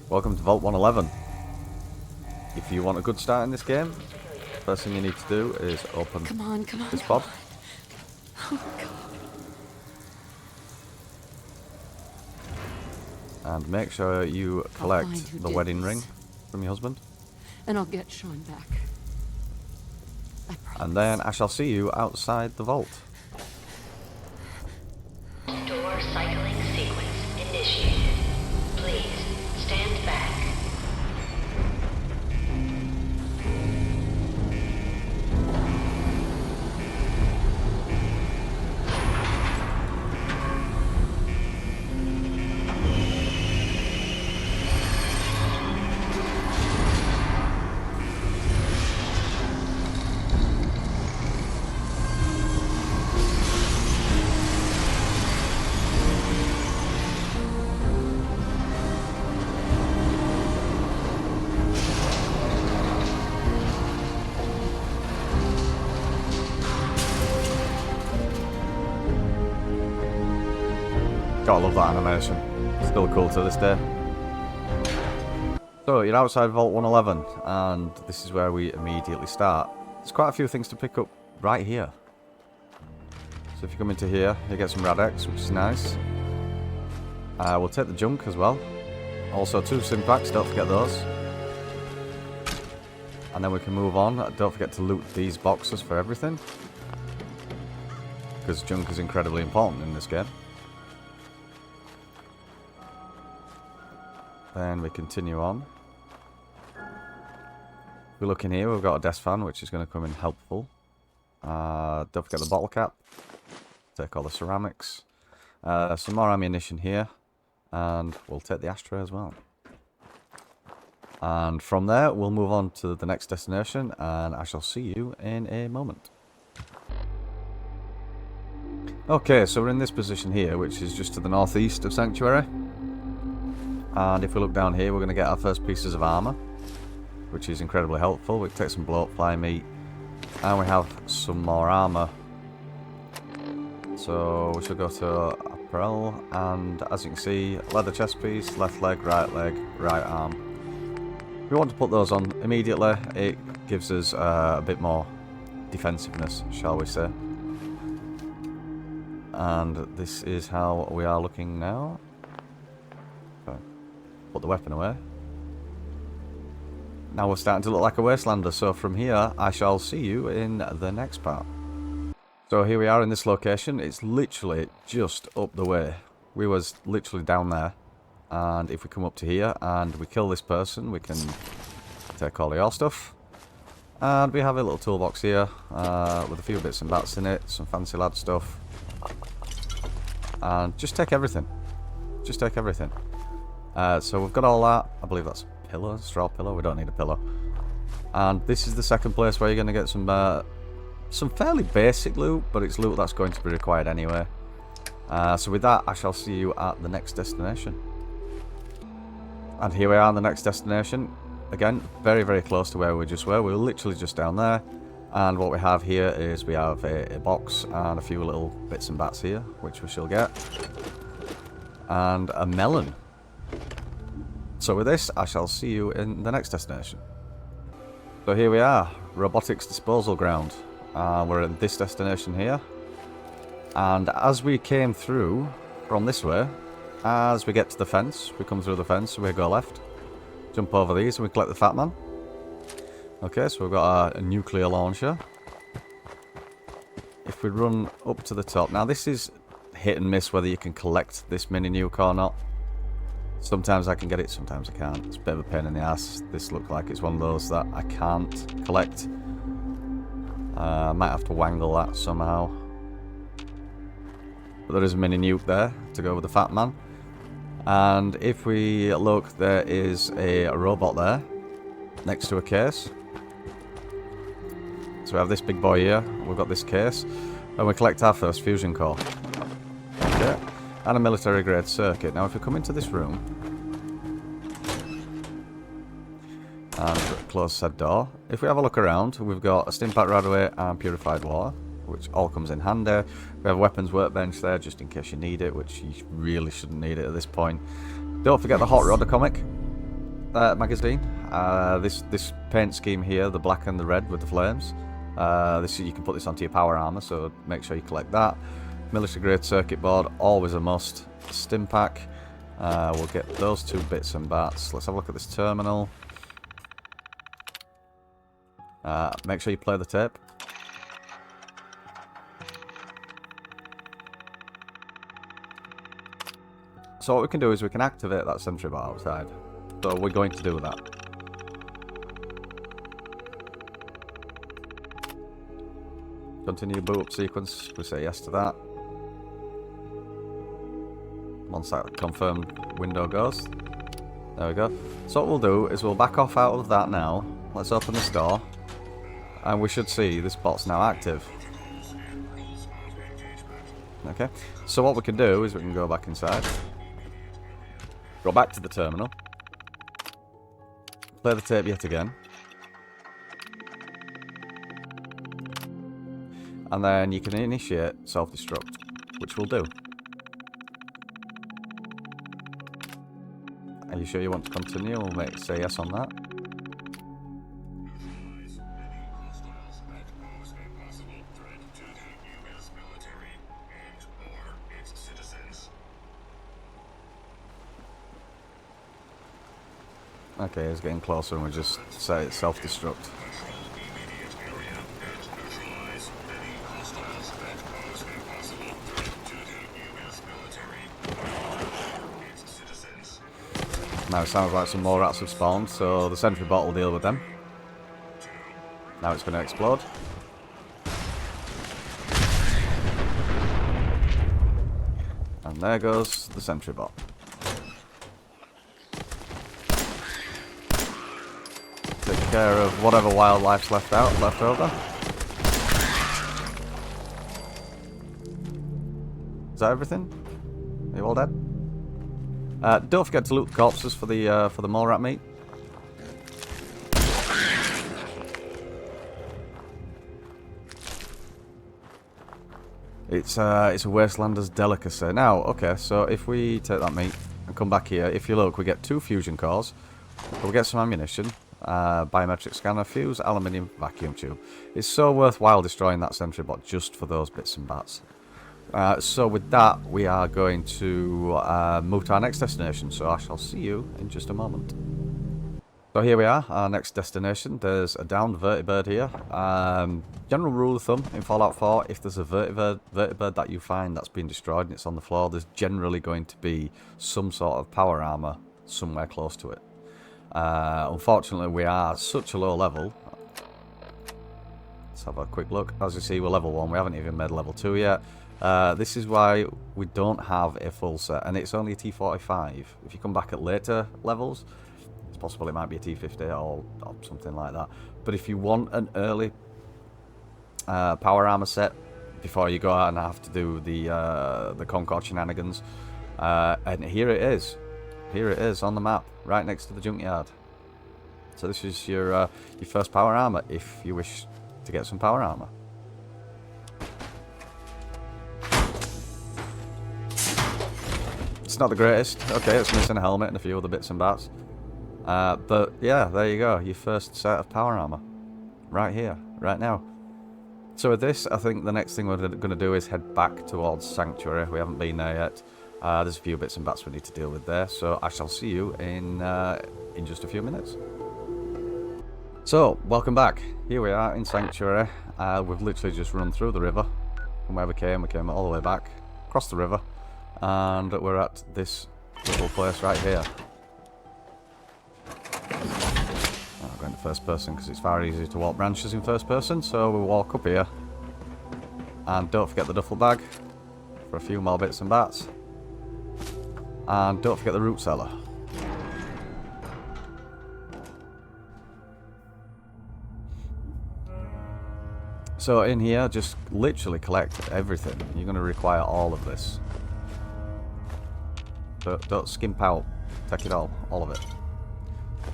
Welcome to Vault 111. If you want a good start in this game, first thing you need to do is open this pod. Oh, God. And make sure you collect the wedding ring from your husband. And I'll get Sean back. I promise. And then I shall see you outside the vault. Door cycling sequence initiated. Please stand back. Gotta love that animation. Still cool to this day. So you're outside Vault 111, and this is where we immediately start. There's quite a few things to pick up right here. So if you come into here, you get some Rad-X, which is nice. We'll take the junk as well. Also 2 sim packs, don't forget those. And then we can move on. Don't forget to loot these boxes for everything, because junk is incredibly important in this game. Then we continue on. We look in here, we've got a desk fan, which is going to come in helpful. Don't forget the bottle cap. Take all the ceramics. Some more ammunition here. And we'll take the ashtray as well. And from there, we'll move on to the next destination, and I shall see you in a moment. Okay, so we're in this position here, which is just to the northeast of Sanctuary. And if we look down here, we're going to get our first pieces of armour, which is incredibly helpful. We can take some bloat fly meat, and we have some more armour. So we should go to apparel, and as you can see, leather chest piece, left leg, right arm. We want to put those on immediately. It gives us a bit more defensiveness, shall we say. And this is how we are looking now. Put the weapon away. Now we're starting to look like a wastelander, so from here I shall see you in the next part. So here we are in this location. It's literally just up the way. We was literally down there, and if we come up to here and we kill this person, we can take all of your stuff. And we have a little toolbox here with a few bits and bats in it, some fancy lad stuff, and just take everything. Just take everything. So we've got all that. I believe that's a pillow, straw pillow. We don't need a pillow. And this is the second place where you're going to get some fairly basic loot, but it's loot that's going to be required anyway. So with that, I shall see you at the next destination. And here we are on the next destination. Again, very, very close to where we just were. We were literally just down there. And what we have here is we have a box and a few little bits and bats here, which we shall get. And a melon. So with this, I shall see you in the next destination. So here we are, robotics disposal ground. We're in this destination here. And as we came through from this way, as we get to the fence, we come through the fence, we go left. Jump over these and we collect the fat man. Okay, so we've got a nuclear launcher. If we run up to the top, now this is hit and miss whether you can collect this mini nuke or not. Sometimes I can get it, sometimes I can't. It's a bit of a pain in the ass. This looks like it's one of those that I can't collect. I might have to wangle that somehow. But there is a mini nuke there to go with the fat man. And if we look, there is a robot there next to a case. So we have this big boy here. We've got this case. And we collect our first fusion core. Okay. And a military grade circuit. Now if we come into this room and close said door, if we have a look around, we've got a stimpack radaway and purified water, which all comes in handy. We have a weapons workbench there just in case you need it, which you really shouldn't need it at this point. Don't forget the hot rodder comic. magazine. This paint scheme here, the black and the red with the flames. You can put this onto your power armor, so make sure you collect that. Military grade circuit board, always a must. Stim pack. We'll get those 2 bits and bats. Let's have a look at this terminal. Make sure you play the tape. So what we can do is we can activate that sentry bot outside. So we're going to do that. Continue boot up sequence. We say yes to that. Once that confirmed window goes. There we go. So what we'll do is we'll back off out of that now. Let's open this door. And we should see this bot's now active. Okay. So what we can do is we can go back inside. Go back to the terminal. Play the tape yet again. And then you can initiate self-destruct, which we'll do. Are you sure you want to continue? We'll say yes on that. Okay, it's getting closer and we just say it's self-destruct. Now it sounds like some more rats have spawned, so the sentry bot will deal with them. Now it's going to explode. And there goes the sentry bot. Take care of whatever wildlife's left over. Is that everything? Are you all dead? Don't forget to loot the corpses for the mole rat meat. It's a wastelander's delicacy. Now, okay, so if we take that meat and come back here, if you look, we get 2 fusion cores. We get some ammunition, biometric scanner, fuse, aluminium, vacuum tube. It's so worthwhile destroying that sentry bot just for those bits and bats. So with that, we are going to move to our next destination, so I shall see you in just a moment. So here we are, our next destination. There's a downed vertibird here. General rule of thumb in Fallout 4, if there's a vertibird that you find that's been destroyed and it's on the floor, there's generally going to be some sort of power armor somewhere close to it. Unfortunately, we are such a low level. Let's have a quick look. As you see, we're level 1. We haven't even made level 2 yet. This is why we don't have a full set, and it's only a T45. If you come back at later levels, it's possible it might be a T50 or something like that. But if you want an early power armor set before you go out and have to do the Concord shenanigans, and here it is on the map, right next to the junkyard. So this is your first power armor if you wish to get some power armor. It's not the greatest. Okay, it's missing a helmet and a few other bits and bats. But yeah, there you go. Your first set of power armor. Right here, right now. So with this, I think the next thing we're going to do is head back towards Sanctuary. We haven't been there yet. There's a few bits and bats we need to deal with there. So I shall see you in just a few minutes. So, welcome back. Here we are in Sanctuary. We've literally just run through the river. From where we came all the way back, across the river. And we're at this little place right here. I'm going to first person because it's far easier to walk branches in first person, so we'll walk up here. And don't forget the duffel bag for a few more bits and bats. And don't forget the root cellar. So in here, just literally collect everything. You're going to require all of this. Don't skimp out. Take it all of it.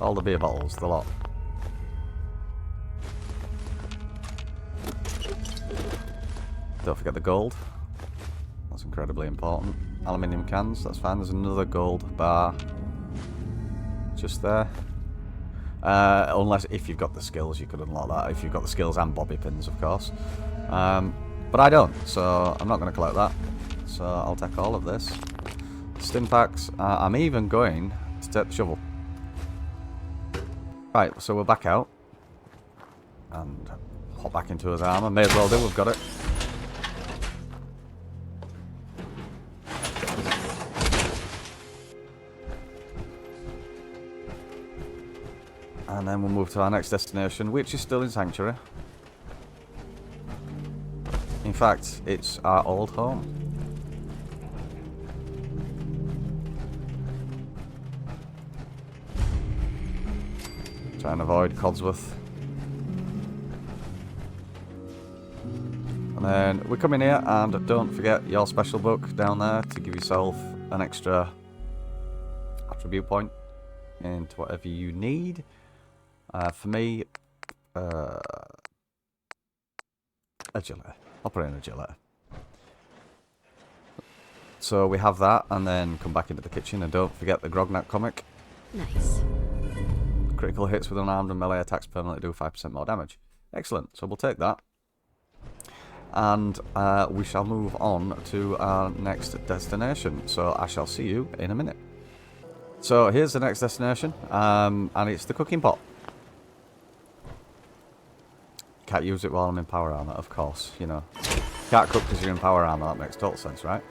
All the beer bottles, the lot. Don't forget the gold. That's incredibly important. Aluminium cans, that's fine. There's another gold bar, which just there. Unless if you've got the skills, you could unlock that. If you've got the skills and bobby pins, of course. But I don't, so I'm not going to collect that. So I'll take all of this. Stim packs. I'm even going to take the shovel. Right, so we're back out. And hop back into his armour. May as well do, we've got it. And then we'll move to our next destination, which is still in Sanctuary. In fact, it's our old home. Try and avoid Codsworth. And then we come in here, and don't forget your special book down there to give yourself an extra attribute point into whatever you need. For me, agility. I'll put in agility. So we have that, and then come back into the kitchen, and don't forget the Grognak comic. Nice. Critical hits with unarmed and melee attacks permanently do 5% more damage. Excellent. So we'll take that. And we shall move on to our next destination. So I shall see you in a minute. So here's the next destination, and it's the cooking pot. Can't use it while I'm in power armor, of course, you know. Can't cook because you're in power armor, that makes total sense, right?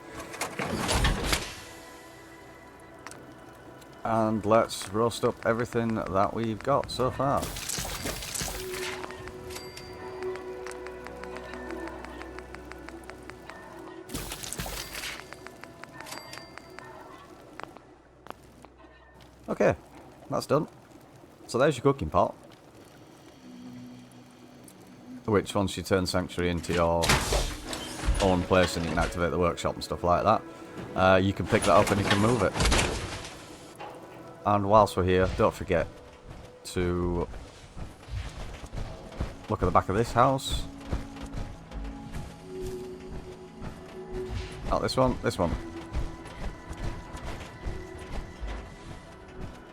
And let's roast up everything that we've got so far. Okay, that's done. So there's your cooking pot. Which, once you turn Sanctuary into your own place and you can activate the workshop and stuff like that, you can pick that up and you can move it. And whilst we're here, don't forget to look at the back of this house. Not this one, this one.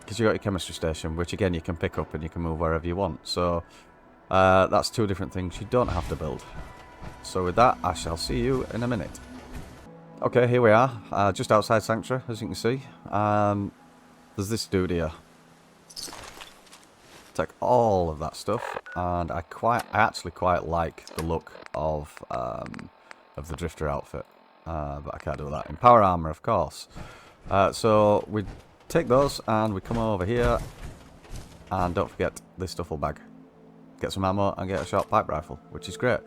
Because you got your chemistry station, which again you can pick up and you can move wherever you want. So that's two different things you don't have to build. So with that, I shall see you in a minute. Okay, here we are, just outside Sanctuary, as you can see. There's this dude here. Take all of that stuff, and I actually quite like the look of the Drifter outfit, but I can't do that in power armor, of course. So we take those and we come over here, and don't forget this duffel bag. Get some ammo and get a short pipe rifle, which is great.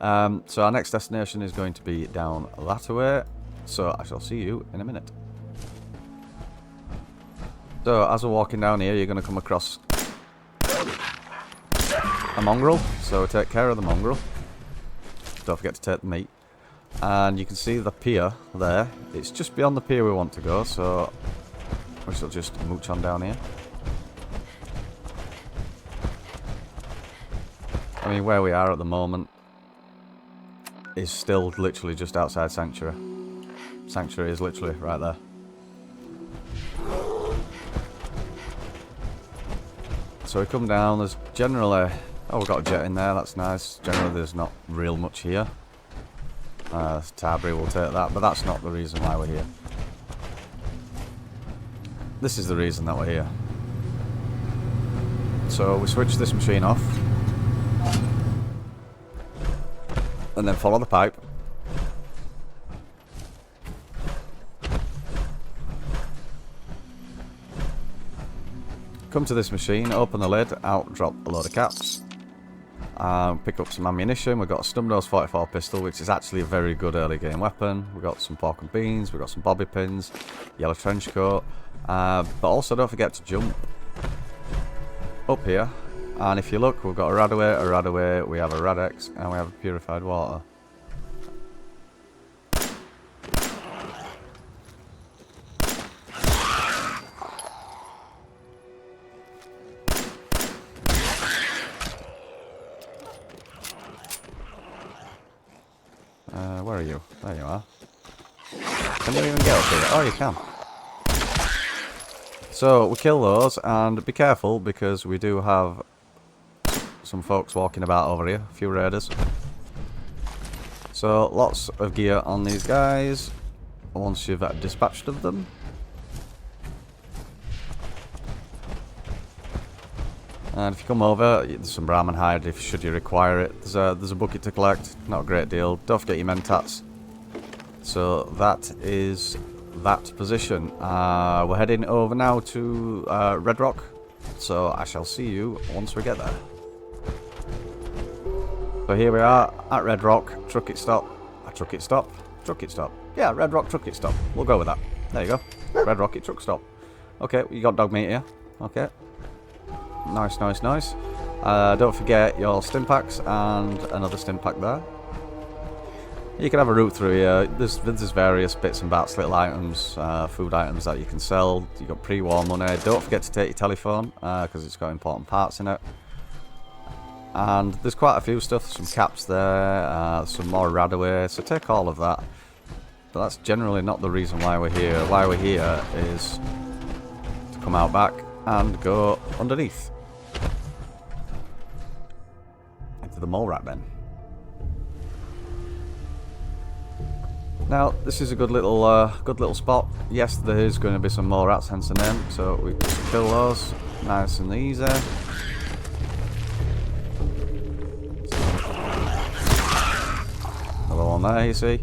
So our next destination is going to be down that way. So I shall see you in a minute. So as we're walking down here, you're going to come across a mongrel. So take care of the mongrel. Don't forget to take the meat. And you can see the pier there. It's just beyond the pier we want to go. So we shall just mooch on down here. I mean, where we are at the moment is still literally just outside Sanctuary. Sanctuary is literally right there. So we come down, there's generally... Oh, we've got a jet in there, that's nice. Generally there's not real much here. Tarbury will take that, but that's not the reason why we're here. This is the reason that we're here. So we switch this machine off. And then follow the pipe. Come to this machine, open the lid, out drop a load of caps. Pick up some ammunition. We've got a Snubnose 44 pistol, which is actually a very good early game weapon. We've got some pork and beans, we've got some bobby pins, yellow trench coat. But also don't forget to jump up here. And if you look, we've got a Radaway, we have a Radex, and we have purified water. Where are you? There you are. Can you even get up here? Oh, you can. So we kill those, and be careful because we do have some folks walking about over here, a few raiders. So lots of gear on these guys once you've dispatched of them. And if you come over, there's some Brahmin hide if should you require it. There's a bucket to collect, not a great deal. Don't forget your mentats. So that is that position. We're heading over now to Red Rock. So I shall see you once we get there. So here we are at Red Rock. Truck it stop. Truck it stop. Truck it stop. Yeah, Red Rock truck it stop. We'll go with that. There you go. Red Rocket truck stop. Okay, you got dog meat here. Okay. Nice, nice, nice. Don't forget your stim packs and another stim pack there. You can have a route through here. There's various bits and bats, little items, food items that you can sell. You've got pre-war money. Don't forget to take your telephone because it's got important parts in it. And there's quite a few stuff, some caps there, some more radaway, so take all of that. But that's generally not the reason why we're here. Why we're here is to come out back and go underneath into the mole rat bin. Now this is a good little spot. Yes, there is going to be some mole rats, hence the name. So we can kill those nice and easy. Another one there, you see.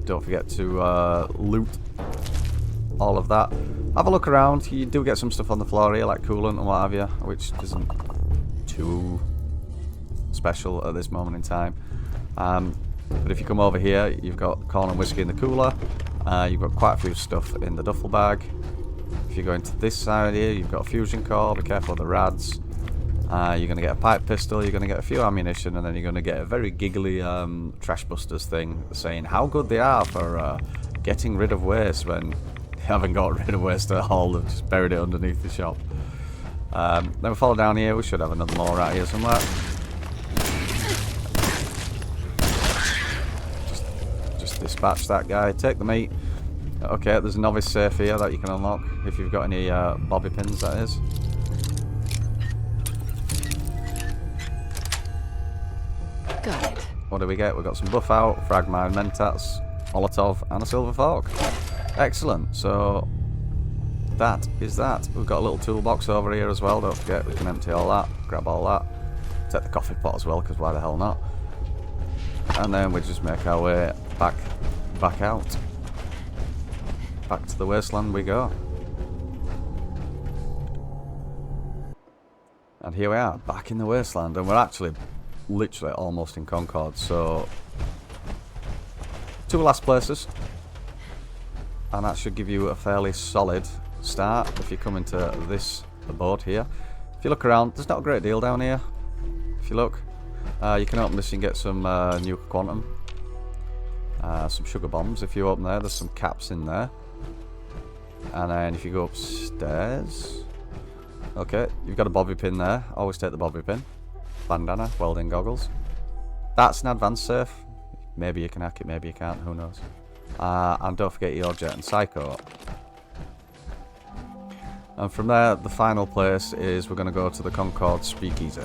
Don't forget to loot all of that. Have a look around. You do get some stuff on the floor here, like coolant and what have you, which isn't too special at this moment in time. But if you come over here, you've got corn and whiskey in the cooler. You've got quite a few stuff in the duffel bag. If you go into this side here, you've got a fusion core. Be careful of the rads. You're going to get a pipe pistol, you're going to get a few ammunition, and then you're going to get a very giggly trash busters thing saying how good they are for getting rid of waste when they haven't got rid of waste at all. They've just buried it underneath the shop. Then we follow down here. We should have another more right here somewhere. Just dispatch that guy. Take the meat. Okay, there's a novice safe here that you can unlock if you've got any bobby pins, that is. Got it. What do we get? We've got some buff out, frag mine, mentats, Molotov, and a silver fork. Excellent. So that is that. We've got a little toolbox over here as well. Don't forget, we can empty all that, grab all that, take the coffee pot as well, because why the hell not? And then we just make our way back out. Back to the wasteland we go. And here we are, back in the wasteland, and we're actually literally almost in Concord. So 2 last places, and that should give you a fairly solid start if you come into this abode here. If you look around, there's not a great deal down here. If you look, you can open this and get some nuke quantum, some sugar bombs. If you open there, there's some caps in there. And then if you go upstairs, okay, you've got a bobby pin there. Always take the bobby pin. Bandana, welding goggles. That's an advanced safe. Maybe you can hack it, maybe you can't, who knows. And don't forget your jet and psycho. And from there, the final place is we're going to go to the Concord Speakeasy.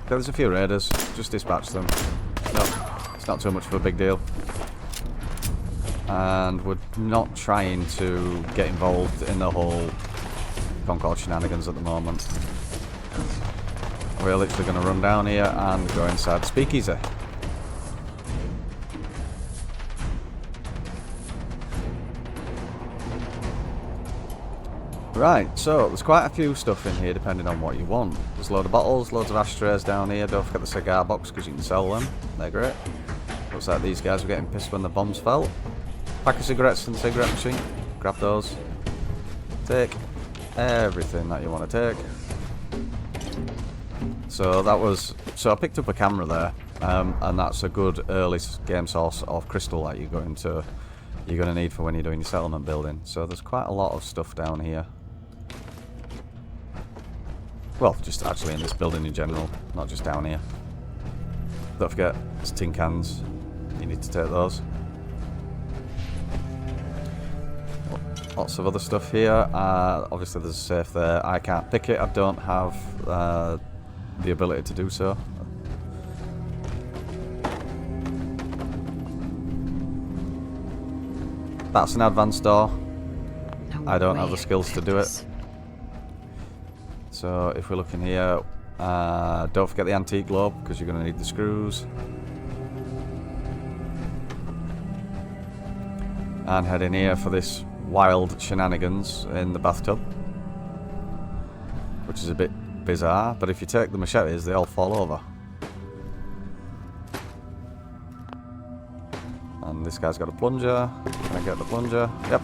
There's a few raiders, just dispatch them. No, it's not too much of a big deal. And we're not trying to get involved in the whole Concord shenanigans at the moment. We're literally going to run down here and go inside the Speakeasy. Right, so there's quite a few stuff in here depending on what you want. There's a load of bottles, loads of ashtrays down here. Don't forget the cigar box because you can sell them. They're great. Looks like these guys were getting pissed when the bombs fell. Pack of cigarettes and cigarette machine. Grab those. Take everything that you want to take. So that was... So I picked up a camera there. And that's a good early game source of crystal that you're going to you're going to need for when you're doing your settlement building. So there's quite a lot of stuff down here. Well, just actually in this building in general, not just down here. Don't forget, there's tin cans. You need to take those. Lots of other stuff here. Obviously there's a safe there. I can't pick it. I don't have the ability to do so. That's an advanced door. I don't have the skills to do it. So if we look in here, don't forget the antique globe, because you're going to need the screws. And head in here for this wild shenanigans in the bathtub, which is a bit bizarre, but if you take the machetes, they all fall over. And this guy's got a plunger. Can I get the plunger? Yep.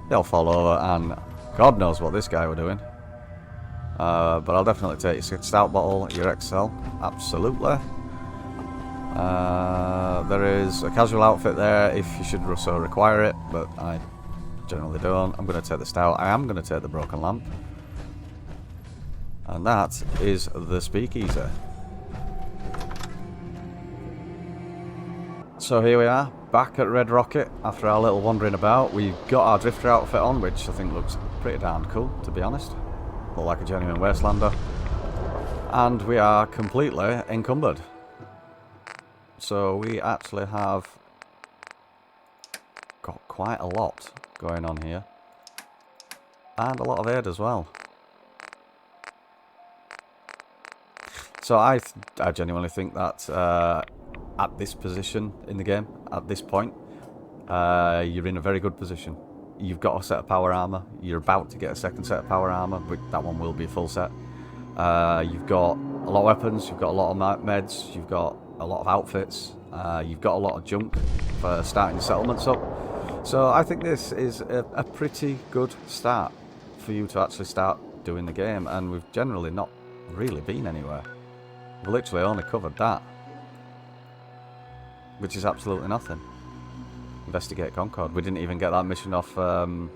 They all fall over, and God knows what this guy were doing. But I'll definitely take your stout bottle, your XL, absolutely. There is a casual outfit there if you should so require it, but I generally don't. I'm going to take the stout. I am going to take the broken lamp. And that is the speakeasy. So here we are, back at Red Rocket after our little wandering about. We've got our drifter outfit on, which I think looks pretty darn cool, to be honest. Look like a genuine wastelander. And we are completely encumbered. So we actually have got quite a lot going on here. And a lot of aid as well. So I genuinely think that at this position in the game, at this point, you're in a very good position. You've got a set of power armor. You're about to get a second set of power armor, but that one will be a full set. You've got a lot of weapons. You've got a lot of meds. You've got a lot of outfits. You've got a lot of junk for starting your settlements up. So I think this is a pretty good start for you to actually start doing the game. And we've generally not really been anywhere. We've literally only covered that, which is absolutely nothing. Investigate Concord. We didn't even get that mission off the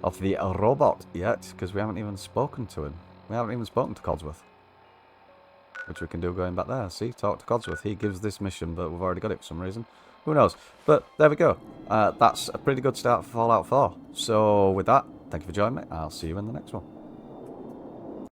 robot yet, because we haven't even spoken to him. We haven't even spoken to Codsworth, which we can do going back there. See, talk to Codsworth. He gives this mission, but we've already got it for some reason. Who knows? But there we go. That's a pretty good start for Fallout 4. So with that, thank you for joining me. I'll see you in the next one.